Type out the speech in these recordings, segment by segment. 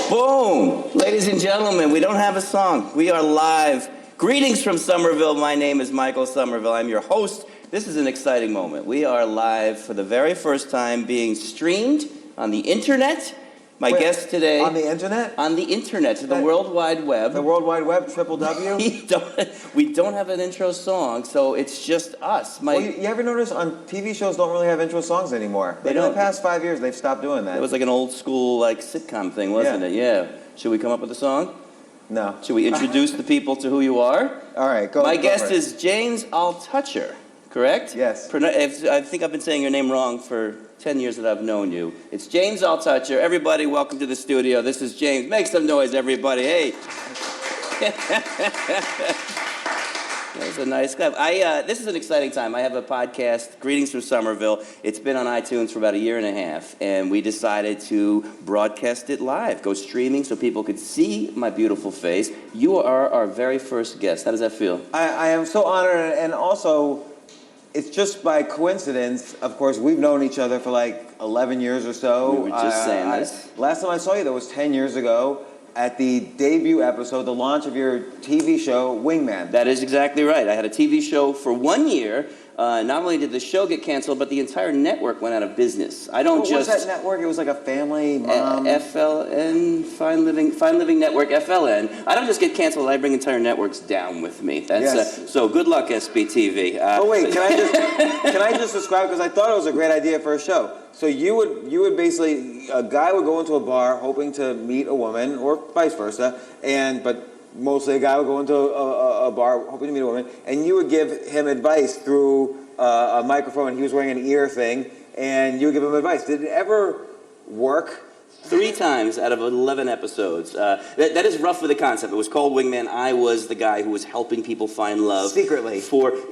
Boom! Ladies and gentlemen, we don't have a song. We are live. Greetings from Somerville. My name is Michael Somerville. I'm your host. This is an exciting moment. We are live for the very first time, being streamed on the internet. My guest today... On the internet? On the internet, the World Wide Web. The World Wide Web, triple W? We don't have an intro song, so it's just us. Well, you ever notice on TV shows don't really have intro songs anymore? They don't. In the past 5 years, they've stopped doing that. It was like an old school sitcom thing, wasn't it? Yeah. Should we come up with a song? No. Should we introduce the people to who you are? All right, go. My guest is James Altucher, correct? Yes. I think I've been saying your name wrong for 10 years that I've known you. It's James Altucher. Everybody, welcome to the studio. This is James. Make some noise, everybody. Hey. That's a nice guy. This is an exciting time. I have a podcast, Greetings from Somerville. It's been on iTunes for about a year and a half, and we decided to broadcast it live, go streaming so people could see my beautiful face. You are our very first guest. How does that feel? I am so honored, and also, it's just by coincidence. Of course, we've known each other for like 11 years or so. We were just saying this. Last time I saw you, that was 10 years ago. At the debut episode, the launch of your TV show, Wingman. That is exactly right. I had a TV show for 1 year. Not only did the show get canceled, but the entire network went out of business. I don't what just... What was that network? It was like a family mom... FLN, Fine Living Network, FLN. I don't just get canceled, I bring entire networks down with me. That's, yes. So good luck, SBTV. Oh wait, can I just describe, because I thought it was a great idea for a show. So you would basically, a guy would go into a bar hoping to meet a woman, or vice versa, but mostly a guy would go into a bar hoping to meet a woman, and you would give him advice through a microphone, and he was wearing an ear thing, and you would give him advice. Did it ever work? 3 times out of 11 episodes. That is roughly the concept. It was called Wingman. I was the guy who was helping people find love. Secretly.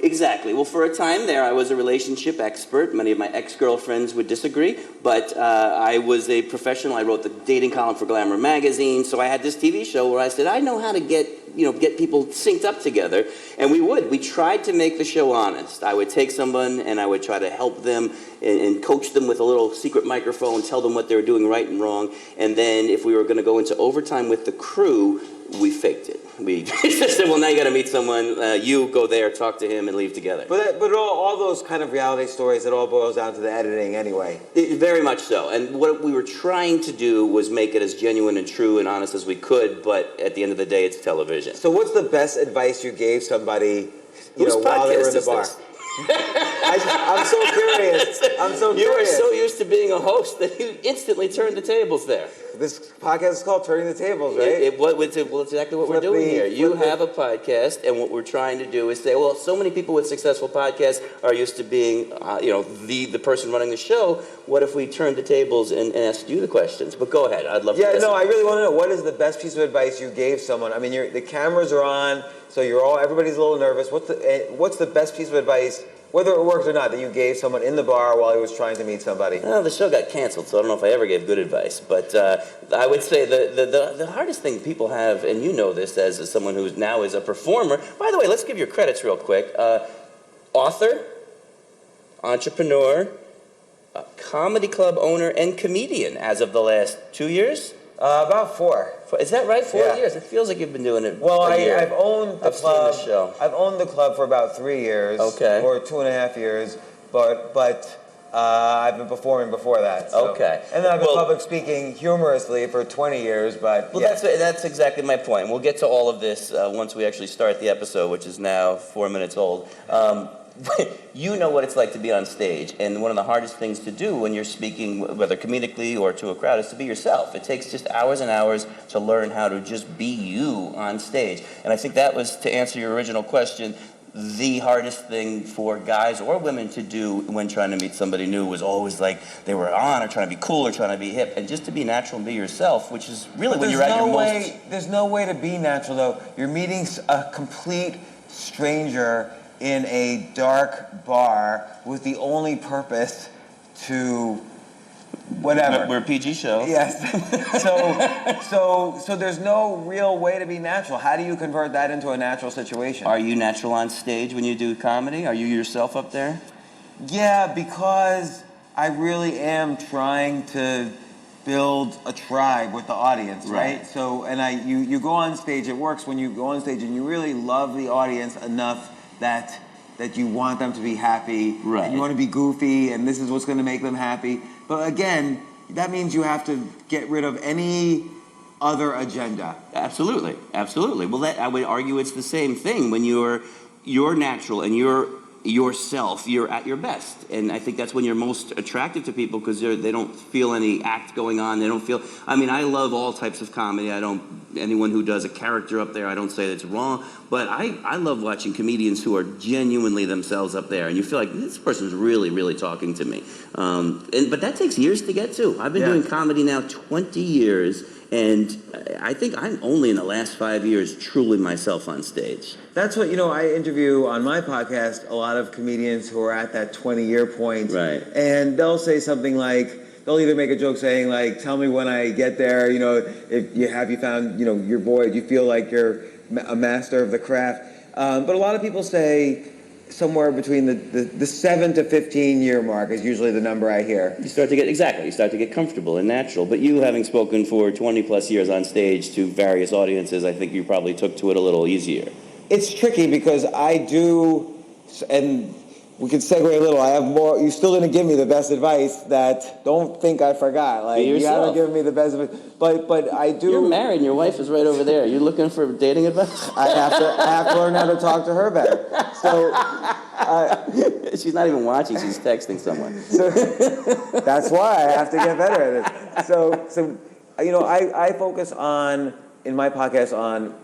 Exactly. Well, for a time there, I was a relationship expert. Many of my ex-girlfriends would disagree, but I was a professional. I wrote the dating column for Glamour magazine, so I had this TV show where I said, I know how to get people synced up together, and we tried to make the show honest. I would take someone and I would try to help them and coach them with a little secret microphone, tell them what they were doing right and wrong, and then if we were going to go into overtime with the crew, we faked it. We just said, well, now you got to meet someone, you go there, talk to him, and leave together. But all those kind of reality stories, it all boils down to the editing anyway. Very much so. And what we were trying to do was make it as genuine and true and honest as we could, but at the end of the day, it's television. So what's the best advice you gave somebody while they were in the bar? I'm so curious. You are so used to being a host that you instantly turned the tables there. This podcast is called Turning the Tables, right? Well, it's exactly what we're doing here. You have a podcast, and what we're trying to do is say, well, so many people with successful podcasts are used to being, the person running the show. What if we turned the tables and asked you the questions? But go ahead. I'd love to. Yeah, no, I really want to know, what is the best piece of advice you gave someone? I mean, the cameras are on, so everybody's a little nervous. What's the best piece of advice, whether it works or not, that you gave someone in the bar while he was trying to meet somebody? Well, the show got canceled, so I don't know if I ever gave good advice. But I would say the hardest thing people have, and you know this as someone who now is a performer. By the way, let's give your credits real quick. Author, entrepreneur, comedy club owner, and comedian as of the last 2 years? About 4. Is that right? 4 Yeah. years? It feels like you've been doing it. Well, a year. I've owned the club. Seen the show. I've owned the club for about 3 years. Okay. Or 2.5 years, but I've been performing before that. So. Okay. And then I've been public speaking humorously for 20 years, but yeah. That's exactly my point. We'll get to all of this once we actually start the episode, which is now 4 minutes old. You know what it's like to be on stage, and one of the hardest things to do when you're speaking, whether comedically or to a crowd, is to be yourself. It takes just hours and hours to learn how to just be you on stage. And I think that was, to answer your original question, the hardest thing for guys or women to do when trying to meet somebody new was always like they were on or trying to be cool or trying to be hip, and just to be natural and be yourself, which is really when you're at your most... There's no way to be natural, though. You're meeting a complete stranger in a dark bar with the only purpose to whatever. We're a PG show. Yes. So there's no real way to be natural. How do you convert that into a natural situation? Are you natural on stage when you do comedy? Are you yourself up there? Yeah, because I really am trying to build a tribe with the audience, right? Right. So, and you go on stage. It works when you go on stage and you really love the audience enough that you want them to be happy. Right. And you want to be goofy, and this is what's going to make them happy. But again, that means you have to get rid of any other agenda. Absolutely, absolutely. Well, I would argue it's the same thing when you're natural and you're yourself, you're at your best, and I think that's when you're most attractive to people because they don't feel any act going on. They don't feel. I mean, I love all types of comedy. Anyone who does a character up there, I don't say that's wrong, but I love watching comedians who are genuinely themselves up there, and you feel like this person's really, really talking to me. But that takes years to get to. I've been doing comedy now 20 years. And I think I'm only in the last 5 years truly myself on stage. That's what, I interview on my podcast a lot of comedians who are at that 20-year point. Right. And they'll say something like, they'll either make a joke saying like, tell me when I get there, if you found, your boy, do you feel like you're a master of the craft? But a lot of people say somewhere between the 7 to 15 year mark is usually the number I hear. You start to get comfortable and natural. But you, having spoken for 20 plus years on stage to various audiences, I think you probably took to it a little easier. It's tricky because I do, and we can segue a little. I have more. You still didn't give me the best advice. That don't think I forgot. Like you haven't given me the best advice. But I do. You're married, and your wife is right over there. You looking for dating advice? I have to learn how to talk to her better. So she's not even watching. She's texting someone. So that's why I have to get better at it. So I focus in my podcast on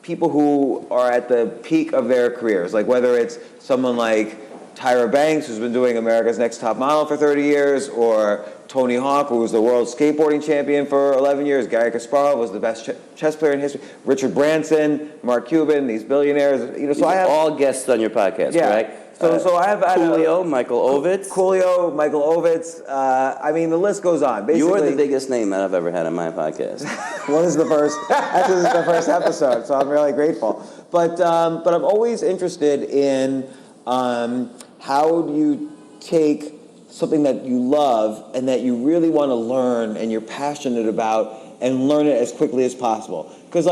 people who are at the peak of their careers, like whether it's someone like Tyra Banks, who's been doing America's Next Top Model for 30 years, or Tony Hawk, who was the world skateboarding champion for 11 years, Gary Kasparov was the best chess player in history, Richard Branson, Mark Cuban, these billionaires. So I have all guests on your podcast, correct? So I have Coolio, Michael Ovitz. Coolio, Michael Ovitz. The list goes on. Basically, you're the biggest name that I've ever had on my podcast. Well, this is the first. Actually, this is the first episode, so I'm really grateful. But I'm always interested in how do you take something that you love and that you really want to learn and you're passionate about and learn it as quickly as possible. Because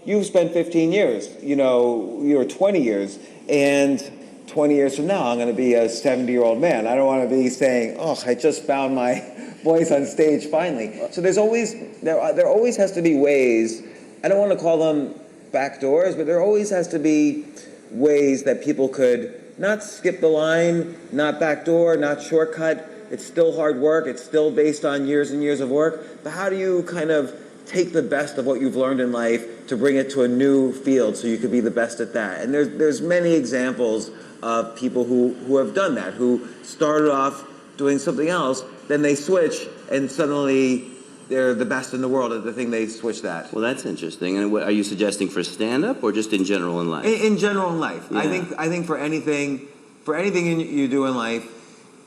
you've spent 15 years, you're 20 years, and 20 years from now, I'm going to be a 70-year-old man. I don't want to be saying, "Oh, I just found my voice on stage finally." So there always has to be ways. I don't want to call them back doors, but there always has to be ways that people could not skip the line, not backdoor, not shortcut. It's still hard work. It's still based on years and years of work. But how do you kind of take the best of what you've learned in life to bring it to a new field so you could be the best at that? And there's many examples of people who have done that, who started off doing something else, then they switch, and suddenly they're the best in the world at the thing they switch that. Well, that's interesting. And what, are you suggesting for stand-up or just in general in life? In general in life. Yeah. I think for anything you do in life,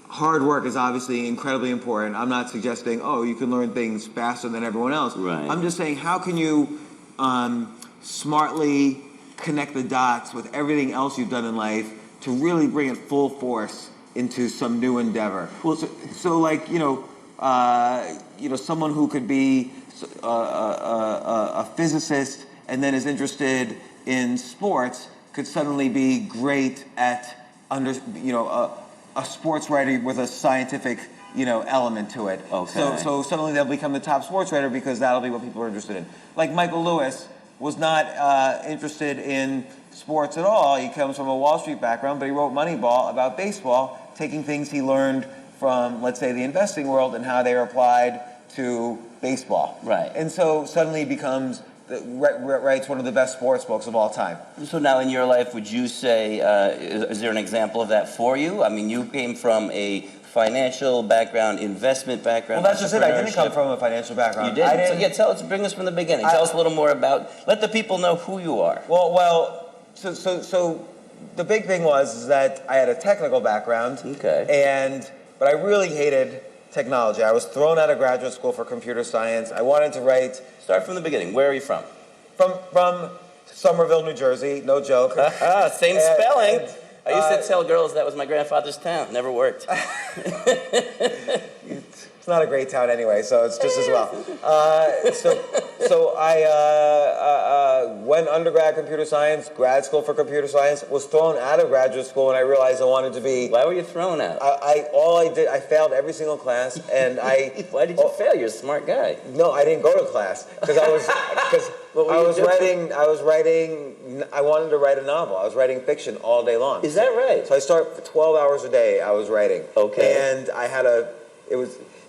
hard work is obviously incredibly important. I'm not suggesting, you can learn things faster than everyone else. Right. I'm just saying, how can you smartly connect the dots with everything else you've done in life to really bring it full force into some new endeavor? Well, someone who could be a physicist and then is interested in sports could suddenly be great at a sports writer with a scientific element to it. Okay. So suddenly they'll become the top sports writer because that'll be what people are interested in. Like Michael Lewis was not interested in sports at all. He comes from a Wall Street background, but he wrote Moneyball about baseball, taking things he learned from, let's say, the investing world and how they are applied to baseball. Right. And so suddenly he becomes, writes one of the best sports books of all time. So now in your life, would you say, is there an example of that for you? I mean, you came from a financial background, investment background. Well, that's just it. I didn't come from a financial background. You didn't? So bring us from the beginning. Tell us a little more about, let the people know who you are. So the big thing was that I had a technical background. Okay. But I really hated technology. I was thrown out of graduate school for computer science. I wanted to write. Start from the beginning. Where are you from? From Somerville, New Jersey. No joke. Same spelling. I used to tell girls that was my grandfather's town. Never worked. It's not a great town anyway, so it's just as well. So I went undergrad computer science, grad school for computer science, was thrown out of graduate school when I realized I wanted to be... Why were you thrown out? I failed every single class, and Why did you fail? You're a smart guy. No, I didn't go to class because I was writing. I wanted to write a novel. I was writing fiction all day long. Is that right? So I start for 12 hours a day. I was writing. Okay. And I had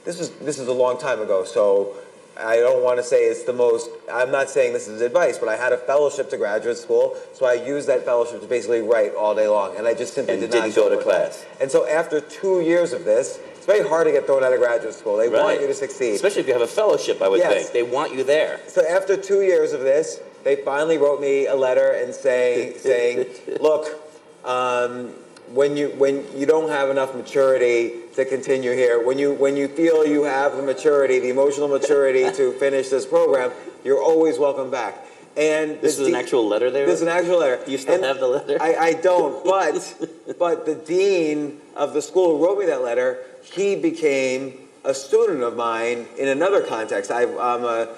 this is a long time ago, so I don't want to say it's the most, I'm not saying this is advice, but I had a fellowship to graduate school, so I used that fellowship to basically write all day long, and I just simply did not didn't go to class. And so after 2 years of this, it's very hard to get thrown out of graduate school. They want you to succeed. Especially if you have a fellowship, I would think. They want you there. So after 2 years of this, they finally wrote me a letter and saying, look, when you don't have enough maturity to continue here, when you feel you have the maturity, the emotional maturity to finish this program, you're always welcome back. And this is an actual letter there? This is an actual letter. You still have the letter? I don't, but the dean of the school who wrote me that letter, he became a student of mine in another context. I'm a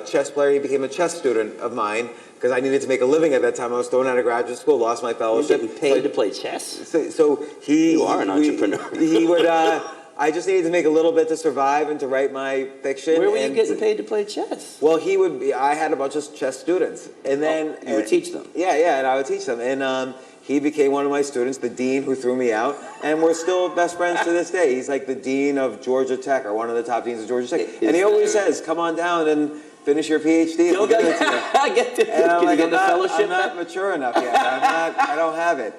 chess player. He became a chess student of mine because I needed to make a living at that time. I was thrown out of graduate school, lost my fellowship. You're getting paid to play chess? So you are an entrepreneur. He would. I just needed to make a little bit to survive and to write my fiction. Where were you getting paid to play chess? Well, he would be. I had a bunch of chess students, and then you would teach them. Yeah, and I would teach them, and he became one of my students, the dean who threw me out, and we're still best friends to this day. He's like the dean of Georgia Tech, or one of the top deans of Georgia Tech, and he always says, "Come on down and finish your PhD." Can you get the fellowship? I'm not mature enough yet. I don't have it.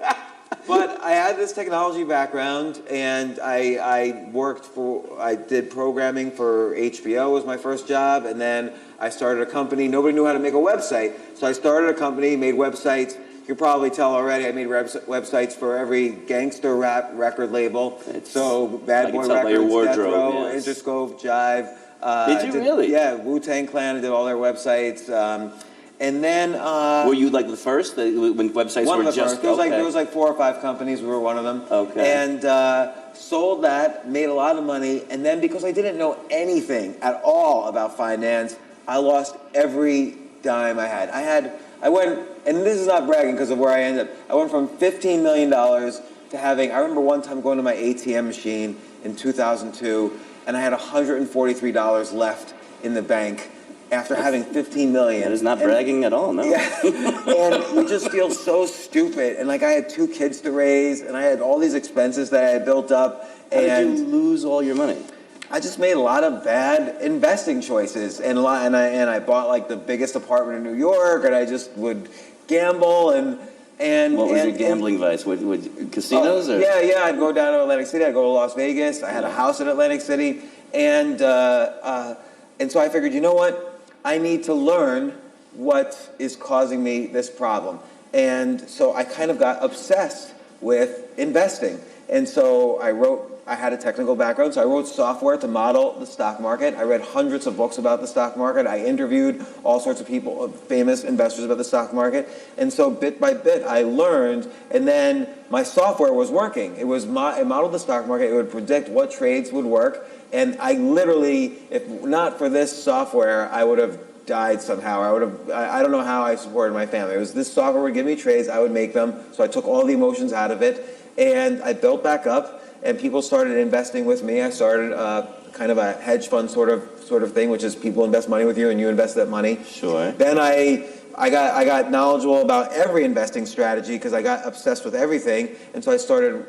But I had this technology background, and I did programming for HBO was my first job, and then I started a company. Nobody knew how to make a website, so I started a company, made websites. You can probably tell already I made websites for every gangster rap record label. So Bad Boy Records, Death Row, Interscope, Jive. Did you really? Yeah, Wu-Tang Clan. I did all their websites. And then were you like the first when websites one were of the just first. There was like 4 or 5 companies. We were one of them. Okay. And sold that, made a lot of money, and then because I didn't know anything at all about finance, I lost every dime I had. I went, and this is not bragging because of where I ended up. I went from $15 million to having. I remember one time going to my ATM machine in 2002, and I had $143 left in the bank. After having $15 million. That is not bragging at all, no. Yeah. And you just feel so stupid. And like I had 2 kids to raise, and I had all these expenses that I had built up. How did you lose all your money? I just made a lot of bad investing choices, and I bought like the biggest apartment in New York, and I just would gamble and. What was your gambling vice? With casinos? Or? Yeah. I'd go down to Atlantic City. I'd go to Las Vegas. I had a house in Atlantic City, and so I figured, you know what? I need to learn what is causing me this problem. And so I kind of got obsessed with investing. And so I had a technical background, so I wrote software to model the stock market. I read hundreds of books about the stock market. I interviewed all sorts of people, famous investors about the stock market. And so bit by bit, I learned, and then my software was working. It modeled the stock market. It would predict what trades would work. And I literally, if not for this software, I would have died somehow. I don't know how I supported my family. It was this software would give me trades, I would make them. So I took all the emotions out of it, and I built back up, and people started investing with me. I started kind of a hedge fund sort of thing, which is people invest money with you, and you invest that money. Sure. Then I got knowledgeable about every investing strategy because I got obsessed with everything. And so I started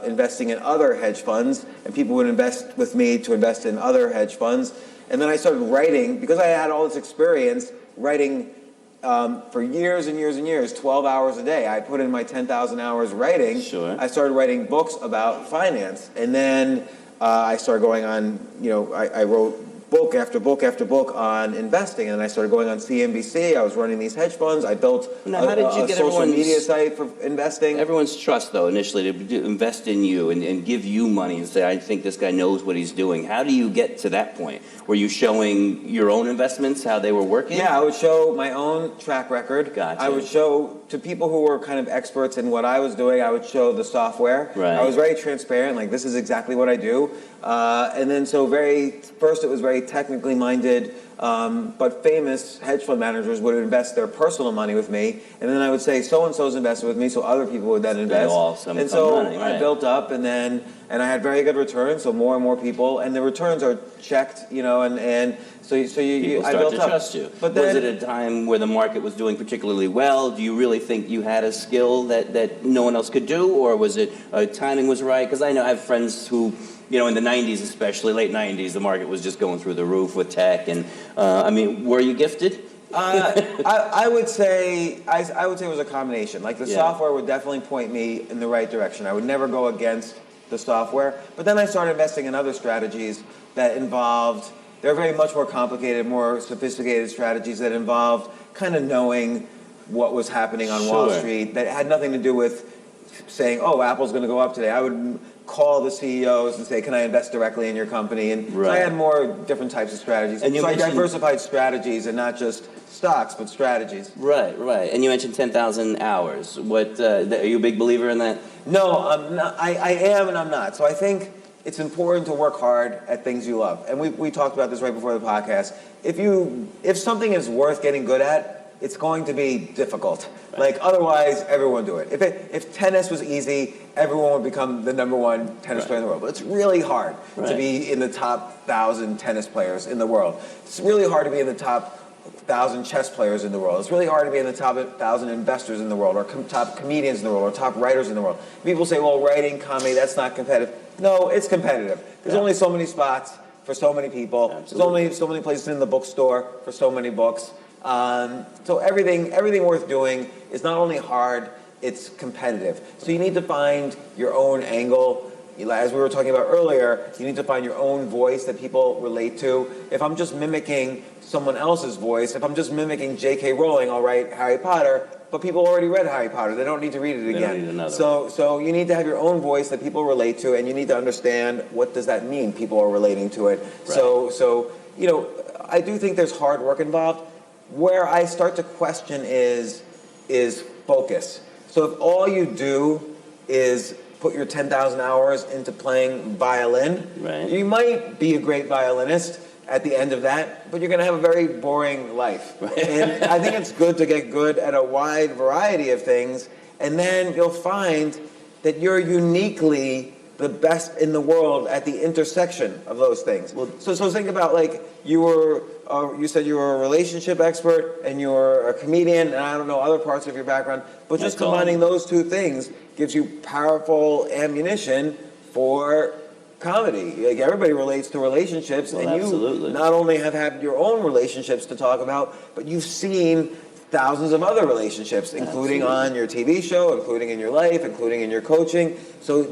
investing in other hedge funds, and people would invest with me to invest in other hedge funds. And then I started writing, because I had all this experience, writing for years and years and years, 12 hours a day. I put in my 10,000 hours writing. Sure. I started writing books about finance. And then I started going on, I wrote book after book after book on investing, and I started going on CNBC. I was running these hedge funds. I built a social media site for investing. Everyone's trust, though, initially to invest in you and give you money and say, I think this guy knows what he's doing. How do you get to that point? Were you showing your own investments, how they were working? Yeah, I would show my own track record. Gotcha. I would show to people who were kind of experts in what I was doing, I would show the software. Right. I was very transparent, like this is exactly what I do. And then first it was very technically minded, but famous hedge fund managers would invest their personal money with me, and then I would say so-and-so's invested with me, so other people would then invest. And so money, right. I built up, and I had very good returns, so more and more people, and the returns are checked, and so you People I start built to up. trust you. But then, was it a time where the market was doing particularly well? Do you really think you had a skill that no one else could do, or was it timing was right? Because I know I have friends who, in the 90s especially, late 90s, the market was just going through the roof with tech. And, were you gifted? I would say it was a combination. Like the Yeah. software would definitely point me in the right direction. I would never go against the software. But then I started investing in other strategies that involved, they're very much more complicated, more sophisticated strategies that involved kind of knowing what was happening on Wall Sure. Street, that had nothing to do with saying, oh, Apple's going to go up today. I would call the CEOs and say, can I invest directly in your company? And so I Right. had more different types of strategies. And you so I mentioned- diversified strategies and not just stocks, but strategies. Right. And you mentioned 10,000 hours. What, are you a big believer in that? No, I'm not. I am and I'm not. So I think it's important to work hard at things you love. And we talked about this right before the podcast. If something is worth getting good at, it's going to be difficult. Right. Like otherwise, everyone would do it. If tennis was easy, everyone would become the #1 tennis Right. player in the world. But it's really hard to Right. be in the top 1,000 tennis players in the world. It's really hard to be in the top 1,000 chess players in the world. It's really hard to be in the top 1,000 investors in the world, or top comedians in the world, or top writers in the world. People say, well, writing, comedy, that's not competitive. No, it's competitive. There's Yeah. only so many spots for so many people. Absolutely. There's only so many places in the bookstore for so many books. So everything worth doing is not only hard, it's competitive. So you need to find your own angle. As we were talking about earlier, you need to find your own voice that people relate to. If I'm just mimicking someone else's voice, if I'm just mimicking J.K. Rowling, I'll write Harry Potter, but people already read Harry Potter. They don't need to read it again. They don't need another So you need to have your own voice that people relate to, and you need to understand what does that mean, people are relating to it. Right. So I do think there's hard work involved. Where I start to question is focus. So if all you do is put your 10,000 hours into playing violin, Right. you might be a great violinist at the end of that, but you're going to have a very boring life. Right. And I think it's good to get good at a wide variety of things, and then you'll find that you're uniquely the best in the world at the intersection of those things. Well, so think about, like, you said you were a relationship expert and you're a comedian, and I don't know other parts of your background, but just That's all. combining those two things gives you powerful ammunition for comedy. Like, everybody relates to relationships, Well, and absolutely. you not only have had your own relationships to talk about, but you've seen thousands of other relationships, including Absolutely. on your TV show, including in your life, including in your coaching. So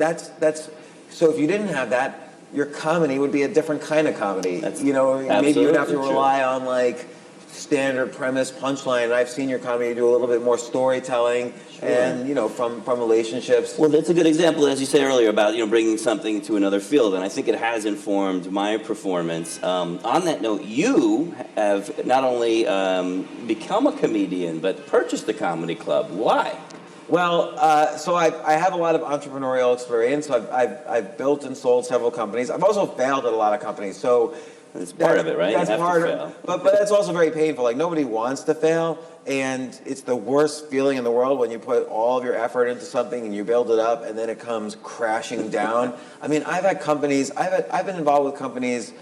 so if you didn't have that, your comedy would be a different kind of comedy. That's maybe you would have to absolutely true. rely on, like, standard premise punchline. And I've seen your comedy do a little bit more storytelling, Sure. and from relationships. Well, that's a good example, as you said earlier, about bringing something to another field, and I think it has informed my performance. On that note, you have not only become a comedian, but purchased the comedy club. Why? Well, so I have a lot of entrepreneurial experience. I've built and sold several companies. I've also failed at a lot of companies. So That's part of it, right? That's You have to part fail. of it. But that's also very painful. Like, nobody wants to fail, and it's the worst feeling in the world when you put all of your effort into something and you build it up, and then it comes crashing down. I mean, I've had companies. I've been involved with companies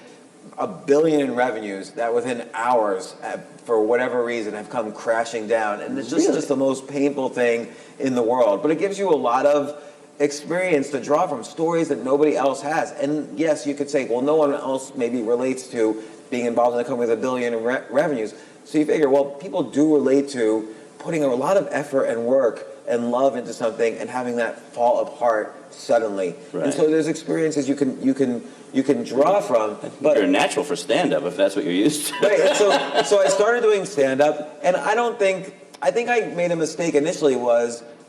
$1 billion in revenues that within hours, for whatever reason, have come crashing down, and it's just the most painful thing in the world. But it gives you a lot of experience to draw from, stories that nobody else has. And yes, you could say, well, no one else maybe relates to being involved in a company with $1 billion in revenues. So you figure, well, people do relate to putting a lot of effort and work and love into something and having that fall apart suddenly. Right. And so there's experiences you can draw from. But You're natural for stand-up, if that's what you're used to. right. And so I started doing stand-up, and I think I made a mistake initially.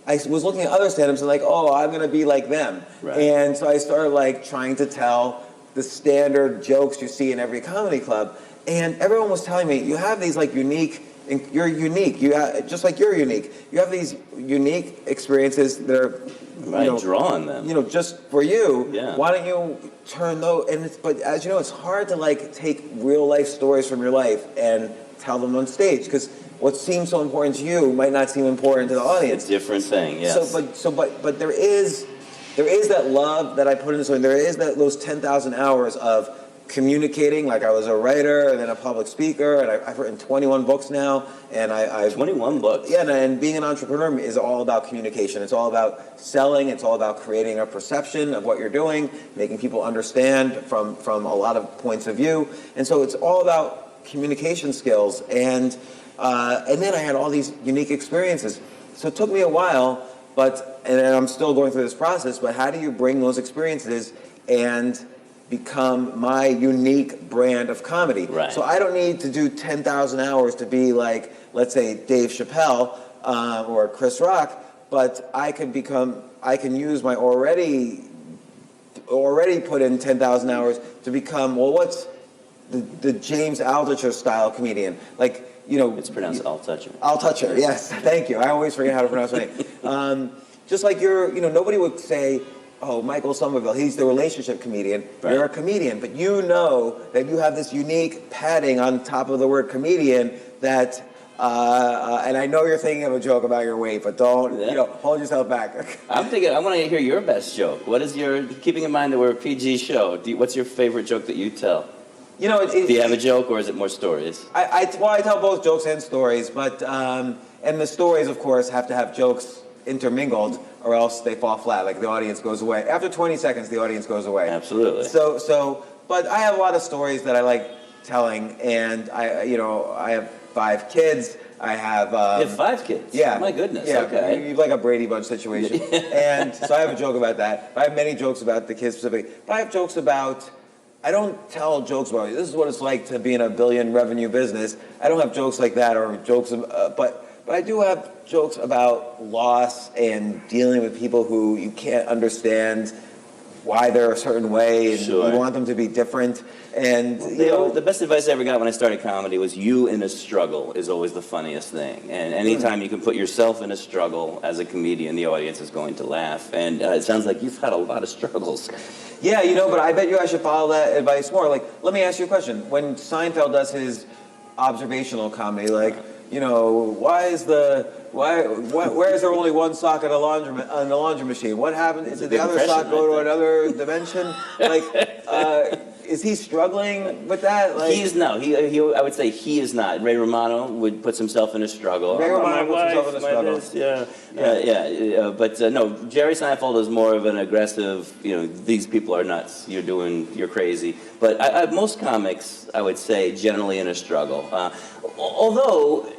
I was looking at other stand-ups and like, oh, I'm going to be like them. Right. And so I started, like, trying to tell the standard jokes you see in every comedy club. And everyone was telling me, you have these, like, unique you're unique. Just like you're unique. You have these unique experiences that are, Draw on them. just for you. Yeah. Why don't you turn those? But as you know, it's hard to like take real life stories from your life and tell them on stage because what seems so important to you might not seem important to the audience. It's a different thing. Yes. But there is that love that I put into something. There is those 10,000 hours of communicating. Like I was a writer and then a public speaker, and I've written 21 books now. And I've 21 books. Yeah, and being an entrepreneur is all about communication. It's all about selling. It's all about creating a perception of what you're doing, making people understand from a lot of points of view. And so it's all about communication skills. And then I had all these unique experiences. So it took me a while, and I'm still going through this process. But how do you bring those experiences and become my unique brand of comedy? Right. So I don't need to do 10,000 hours to be like, let's say, Dave Chappelle or Chris Rock, but I can use my already put in 10,000 hours to become, what's the James Altucher style comedian? Like, it's pronounced Altucher. Altucher, yes, thank you. I always forget how to pronounce my name. Just like nobody would say, oh, Michael Somerville, he's the relationship comedian. Right. You're a comedian, but you know that you have this unique padding on top of the word comedian that, and I know you're thinking of a joke about your weight, but don't, hold yourself back. I want to hear your best joke. What is keeping in mind that we're a PG show, what's your favorite joke that you tell? Do you have a joke, or is it more stories? I tell both jokes and stories, but, and the stories, of course, have to have jokes intermingled, or else they fall flat. Like the audience goes away after 20 seconds. The audience goes away. Absolutely. But I have a lot of stories that I like telling, and I have 5 kids. I have. You have 5 kids. Yeah. Oh, my goodness. Yeah. Okay. You've like a Brady Bunch situation, and so I have a joke about that. I have many jokes about the kids specifically, but I have jokes about. I don't tell jokes about this is what it's like to be in a billion revenue business. I don't have jokes like that, or jokes, but I do have jokes about loss and dealing with people who you can't understand why they're a certain way, and Sure. you want them to be different. And the best advice I ever got when I started comedy was you in a struggle is always the funniest thing. And anytime you can put yourself in a struggle as a comedian, the audience is going to laugh. And it sounds like you've had a lot of struggles. Yeah, but I bet you I should follow that advice more. Like, let me ask you a question. When Seinfeld does his observational comedy, like, why is there only one sock in the laundry machine? What happened? Did the other sock go to another dimension? Like, is he struggling with that? Like, I would say he is not. Ray Romano puts himself in a struggle. Ray Romano puts himself in a struggle. But no, Jerry Seinfeld is more of an aggressive, these people are nuts, you're crazy. But most comics, I would say, generally in a struggle. Although,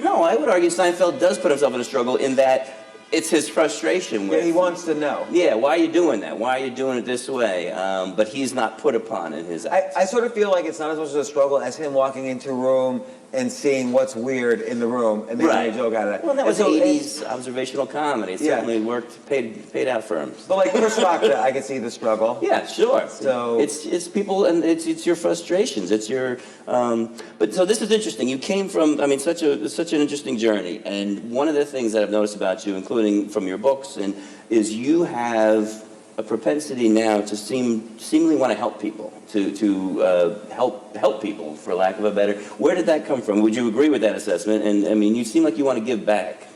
no, I would argue Seinfeld does put himself in a struggle in that it's his frustration with. Yeah, he wants to know. Yeah, why are you doing that? Why are you doing it this way? But he's not put upon in his act. I sort of feel like it's not as much of a struggle as him walking into a room and seeing what's weird in the room and making a joke out of that. Well, that was 80s observational comedy. It certainly worked, paid out for him. But like Chris Rock, I could see the struggle. Yeah, sure. So it's people, and it's your frustrations. It's your. But so this is interesting. You came from, such an interesting journey. And one of the things that I've noticed about you, including from your books, is you have a propensity now to seemingly want to help people, to help people, for lack of a better. Where did that come from? Would you agree with that assessment? And you seem like you want to give back.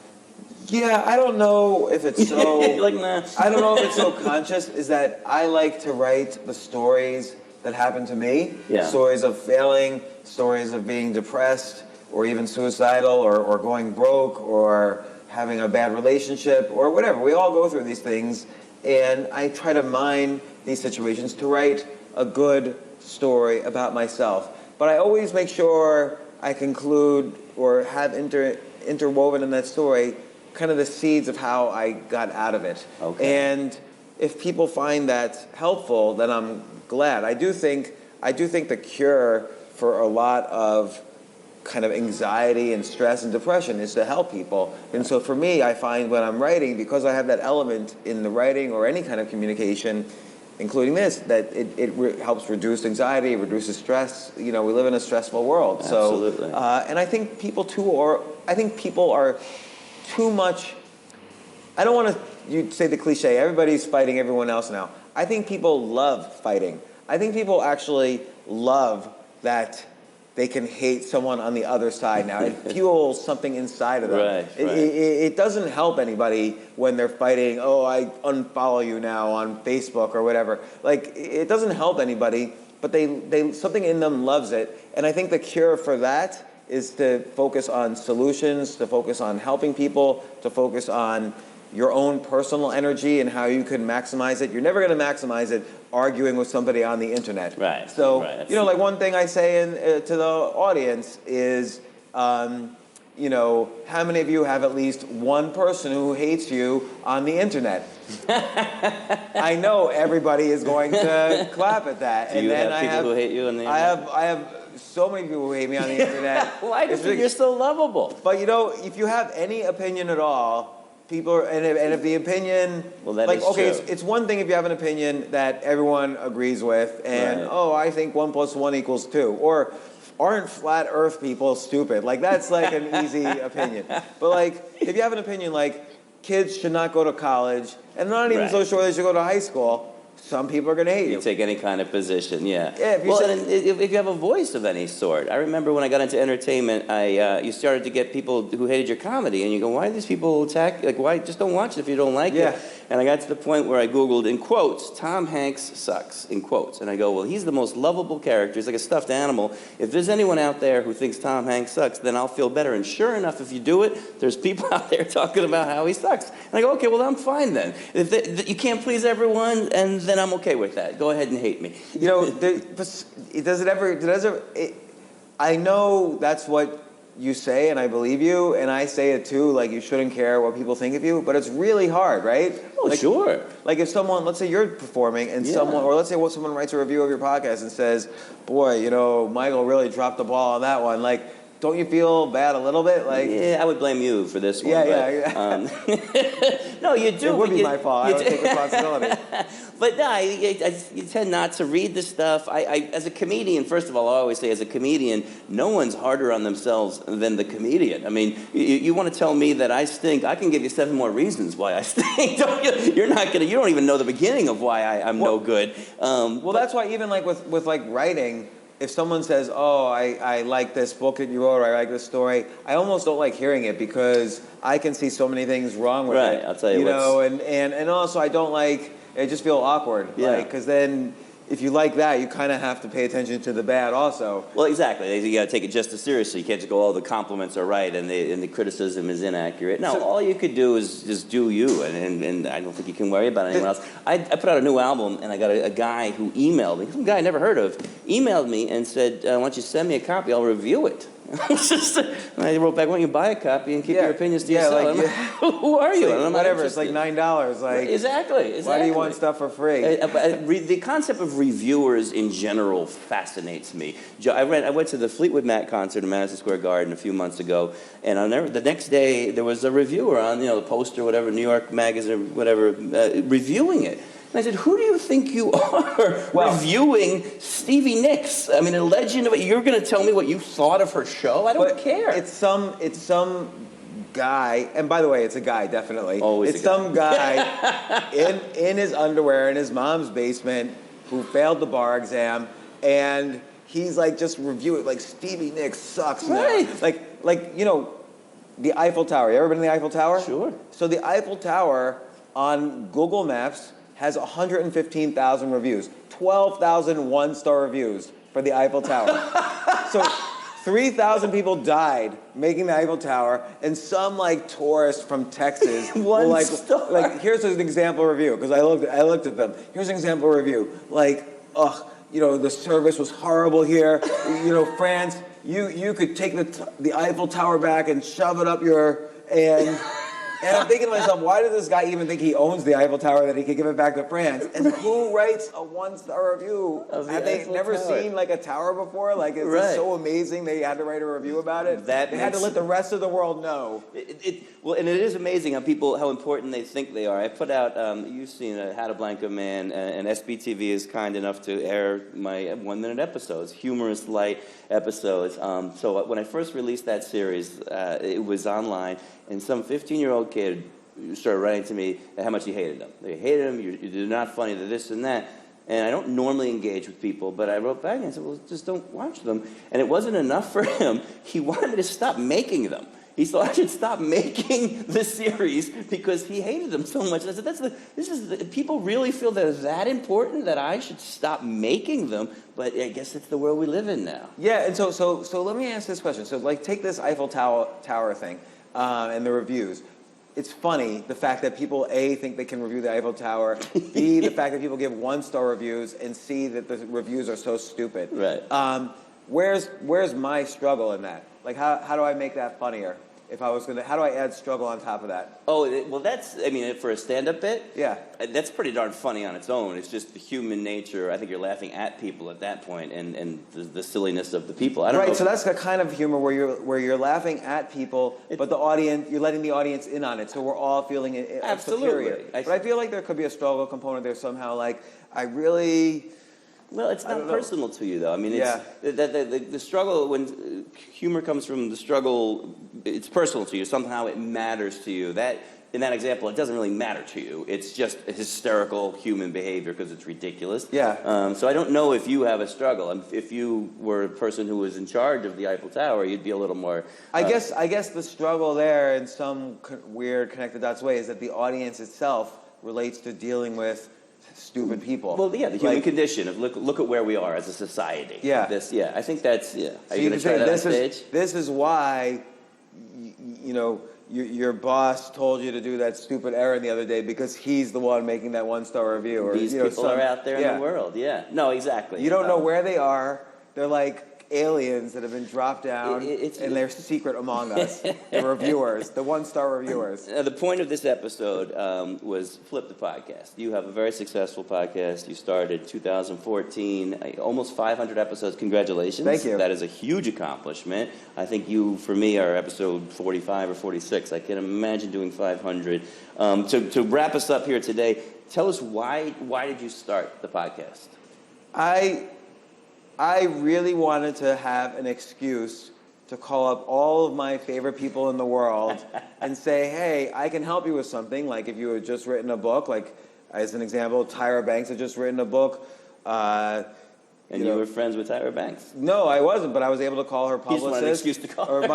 Yeah, I don't know if it's so. Like, nah. I don't know if it's so conscious. Is that I like to write the stories that happen to me. Yeah. Stories of failing, stories of being depressed, or even suicidal, or going broke, or having a bad relationship, or whatever. We all go through these things. And I try to mine these situations to write a good story about myself. But I always make sure I conclude or have interwoven in that story kind of the seeds of how I got out of it. Okay. And if people find that helpful, then I'm glad. I do think the cure for a lot of kind of anxiety and stress and depression is to help people. And so for me, I find when I'm writing, because I have that element in the writing or any kind of communication, including this, that it helps reduce anxiety, reduces stress. You know, we live in a stressful world. Absolutely. So, and I think people are too much. I don't want to say the cliche, everybody's fighting everyone else now. I think people love fighting. I think people actually love that they can hate someone on the other side now. It fuels something inside of them. Right. It doesn't help anybody when they're fighting, oh, I unfollow you now on Facebook or whatever. Like, it doesn't help anybody, but they something in them loves it. And I think the cure for that is to focus on solutions, to focus on helping people, to focus on your own personal energy and how you can maximize it. You're never going to maximize it arguing with somebody on the internet. Right. So, right. you know, like one thing I say to the audience is, you know, how many of you have at least one person who hates you on the internet? I know everybody is going to clap at that. Do you have people who hate you on the internet? I have so many people who hate me on the internet. Why do you think you're so lovable? But, you know, if you have any opinion at all, people are, and if the opinion, well, that like, is okay, true. it's one thing if you have an opinion that everyone agrees with, and Right. oh, I think 1 + 1 = 2, or aren't flat Earth people stupid? Like, that's like an easy opinion. But like, if you have an opinion like kids should not go to college, and not even Right. so sure they should go to high school, some people are going to hate you. You take any kind of position, yeah. Yeah, if you well, say- and if you have a voice of any sort. I remember when I got into entertainment, you started to get people who hated your comedy, and you go, why do these people attack? Like, why just don't watch it if you don't like Yeah. it? And I got to the point where I Googled, in quotes, Tom Hanks sucks, in quotes. And I go, well, he's the most lovable character. He's like a stuffed animal. If there's anyone out there who thinks Tom Hanks sucks, then I'll feel better. And sure enough, if you do it, there's people out there talking about how he sucks. And I go, okay, well, I'm fine then. If you can't please everyone, and then I'm okay with that. Go ahead and hate me. You know, I know that's what you say, and I believe you, and I say it too, like you shouldn't care what people think of you, but it's really hard, right? Oh, like, sure. Like if someone, let's say you're performing, and Yeah. let's say someone writes a review of your podcast and says, boy, you know, Michael really dropped the ball on that one, like, don't you feel bad a little bit? Like, yeah, I would blame you for this one. Yeah. No, you do. It would be you, my fault. I would take responsibility. But no, you tend not to read the stuff. I, as a comedian, first of all, I always say, as a comedian, no one's harder on themselves than the comedian. I mean, you want to tell me that I stink? I can give you 7 more reasons why I stink. You don't even know the beginning of why I'm no good. Well, that's why even like with like writing, if someone says, oh, I like this book that you wrote, or I like this story, I almost don't like hearing it because I can see so many things wrong with it. Right, I'll tell you know, and also I don't like, I just feel awkward. Yeah. Because then if you like that, you kind of have to pay attention to the bad also. Well, exactly. You got to take it just as seriously. You can't just go, oh, the compliments are right and the criticism is inaccurate. No, all you could do is just do you, and I don't think you can worry about anyone else. I put out a new album, and I got a guy who emailed me, some guy I never heard of, emailed me and said, why don't you send me a copy? I'll review it. And I wrote back, why don't you buy a copy and keep your opinions to yourself? Like, who are you? Like, whatever, it's like $9. Like, exactly. Why do you want stuff for free? The concept of reviewers in general fascinates me. I went to the Fleetwood Mac concert in Madison Square Garden a few months ago, and the next day there was a reviewer on, the poster, whatever, New York Magazine, whatever, reviewing it. And I said, who do you think you are reviewing Stevie Nicks? I mean, a legend of it. You're going to tell me what you thought of her show? I don't care. It's some guy, and by the way, it's a guy, definitely. Always it's some guy in his underwear in his mom's basement who failed the bar exam, and he's like just reviewing, like, Stevie Nicks sucks Right. now. Like the Eiffel Tower. You ever been to the Eiffel Tower? Sure. So the Eiffel Tower on Google Maps has 115,000 reviews, 12,000 one-star reviews for the Eiffel Tower. So 3,000 people died making the Eiffel Tower, and some like tourist from Texas One star. like, here's an example review, because I looked at them. Here's an example review. Like, the service was horrible here. France, you could take the Eiffel Tower back and shove it up your, and And I'm thinking to myself, why does this guy even think he owns the Eiffel Tower that he could give it back to France? And who writes a 1-star review? Of the Have they Eiffel never Tower? seen like a tower before? Like, is Right. this so amazing they had to write a review about it? They had to let the rest of the world know. Well, and it is amazing how important they think they are. I put out, you've seen How to Blank a Man, and SBTV is kind enough to air my 1-minute episodes, humorous, light episodes. So when I first released that series, it was online, and some 15-year-old kid started writing to me how much he hated them. They hated him, you're not funny, they're this and that. And I don't normally engage with people, but I wrote back and I said, well, just don't watch them. And it wasn't enough for him. He wanted me to stop making them. He thought I should stop making the series because he hated them so much. And I said, people really feel they're that important that I should stop making them. But I guess it's the world we live in now. Yeah, and so let me ask this question. So, like, take this Eiffel Tower thing and the reviews. It's funny, the fact that people, A, think they can review the Eiffel Tower, B, the fact that people give 1-star reviews, and C, that the reviews are so stupid. Right. Where's my struggle in that? Like, how do I make that funnier? If I was going to, how do I add struggle on top of that? Oh, well, for a stand-up bit, Yeah. That's pretty darn funny on its own. It's just the human nature. I think you're laughing at people at that point, and the silliness of the people. I don't know. Right, so that's the kind of humor where you're laughing at people, but the audience, you're letting the audience in on it, so we're all feeling it Absolutely. superior. But I feel like there could be a struggle component there somehow. Like, I really... Well, it's not personal to you, though. I mean, Yeah. the struggle, when humor comes from the struggle, it's personal to you. Somehow it matters to you. In that example, it doesn't really matter to you. It's just a hysterical human behavior because it's ridiculous. Yeah. So I don't know if you have a struggle. If you were a person who was in charge of the Eiffel Tower, you'd be a little more... I guess the struggle there, in some weird connected dots way, is that the audience itself relates to dealing with stupid people. Well, yeah, the human condition of look at where we are as a society. Yeah. I think that's, yeah. Are So you going to try that on stage? This is why, your boss told you to do that stupid errand the other day because he's the one making that 1-star review. Or These people are out there in the world, yeah. No, exactly. You don't know where they are. They're like aliens that have been dropped down, and they're secret among us. The reviewers, the 1-star reviewers. The point of this episode was Flip the Podcast. You have a very successful podcast. You started 2014, almost 500 episodes. Congratulations. Thank you. That is a huge accomplishment. I think you, for me, are episode 45 or 46. I can't imagine doing 500. To wrap us up here today, tell us why did you start the podcast? I really wanted to have an excuse to call up all of my favorite people in the world and say, hey, I can help you with something. Like if you had just written a book, like as an example, Tyra Banks had just written a book. And you were friends with Tyra Banks? No, I wasn't, but I was able to call her publicist. You just wanted an excuse to call her. Or the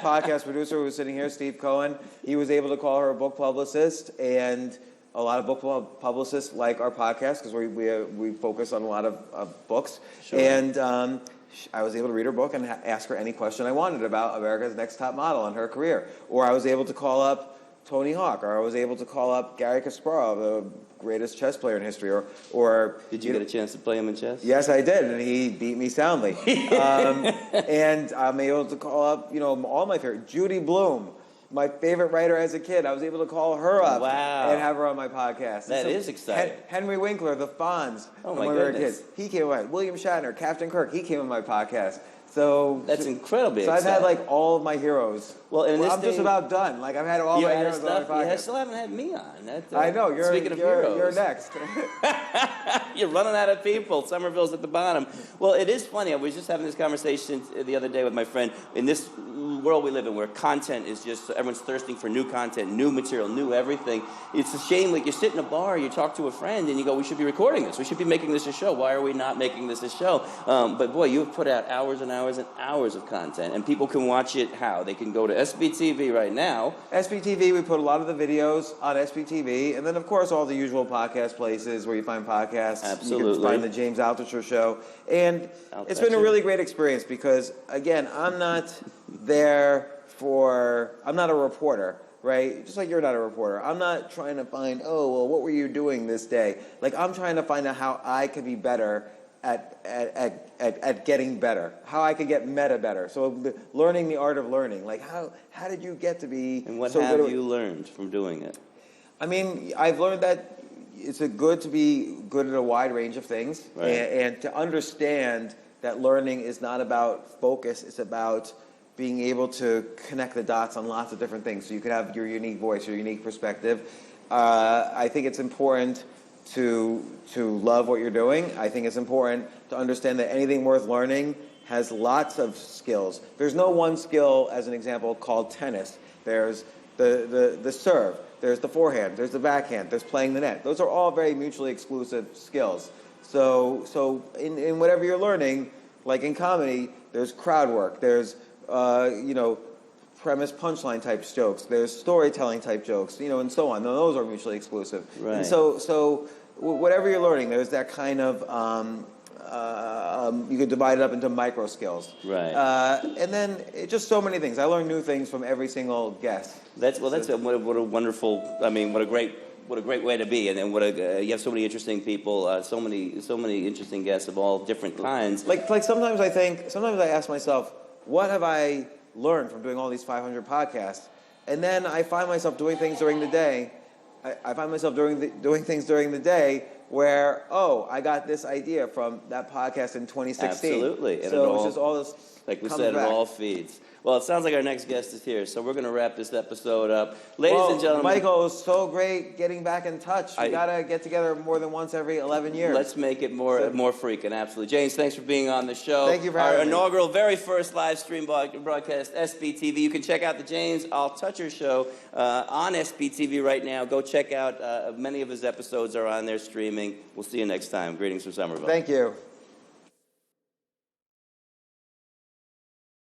podcast producer who was sitting here, Steve Cohen, he was able to call her a book publicist, and a lot of book publicists like our podcast because we focus on a lot of books. Sure. And I was able to read her book and ask her any question I wanted about America's Next Top Model and her career. Or I was able to call up Tony Hawk, or I was able to call up Garry Kasparov, the greatest chess player in history. Or did you get a chance to play him in chess? Yes, I did, and he beat me soundly. And I'm able to call up, all my favorite, Judy Blume. My favorite writer as a kid, I was able to call her up and have her on my podcast. That is exciting. Henry Winkler, the Fonz. Oh, my goodness. He came on. William Shatner, Captain Kirk, he came on my podcast. So that's incredibly exciting. I've had all of my heroes. Well, I'm just about done. I've had all my heroes on my podcast. You still haven't had me on. I know. Speaking of heroes. You're next. You're running out of people. Somerville's at the bottom. Well, it is funny. I was just having this conversation the other day with my friend. In this world we live in where content is just, everyone's thirsting for new content, new material, new everything. It's a shame, you sit in a bar, you talk to a friend, and you go, we should be recording this. We should be making this a show. Why are we not making this a show? But boy, you've put out hours and hours and hours of content, and people can watch it how? They can go to SBTV right now. SBTV, we put a lot of the videos on SBTV, and then, of course, all the usual podcast places where you find podcasts. Absolutely. You can find the James Altucher Show. And it's been a really great experience because, again, I'm not I'm not a reporter, right? Just like you're not a reporter. I'm not trying to find, what were you doing this day? I'm trying to find out how I could be better at getting better, how I could get meta better. So learning the art of learning. Like how did you get to be And what so have good? you learned from doing it? I mean, I've learned that it's good to be good at a wide range of things, Right. and to understand that learning is not about focus, it's about being able to connect the dots on lots of different things. So you can have your unique voice, your unique perspective. I think it's important to love what you're doing. I think it's important to understand that anything worth learning has lots of skills. There's no one skill, as an example, called tennis. There's the serve, there's the forehand, there's the backhand, there's playing the net. Those are all very mutually exclusive skills. So in whatever you're learning, like in comedy, there's crowd work, there's premise punchline type jokes, there's storytelling type jokes, and so on. Those are mutually exclusive. Right. And so whatever you're learning, there's that kind of you could divide it up into micro skills. Right. And then just so many things. I learn new things from every single guest. What a wonderful. I mean, what a great way to be, and then you have so many interesting people, so many interesting guests of all different kinds. Like sometimes I ask myself, what have I learned from doing all these 500 podcasts? And then I find myself doing things during the day. I find myself doing things during the day where, I got this idea from that podcast in 2016. Absolutely. And So it's just all this. Like we comes said, back. it all feeds. Well, it sounds like our next guest is here, so we're going to wrap this episode up. Ladies and gentlemen. Michael, it was so great getting back in touch. We got to get together more than once every 11 years. Let's make it more freaking, absolutely. James, thanks for being on the show. Thank you for having me. Our inaugural, very first live stream broadcast, SBTV. You can check out the James Altucher show on SBTV right now. Go check out, many of his episodes are on there streaming. We'll see you next time. Greetings from Somerville. Thank you.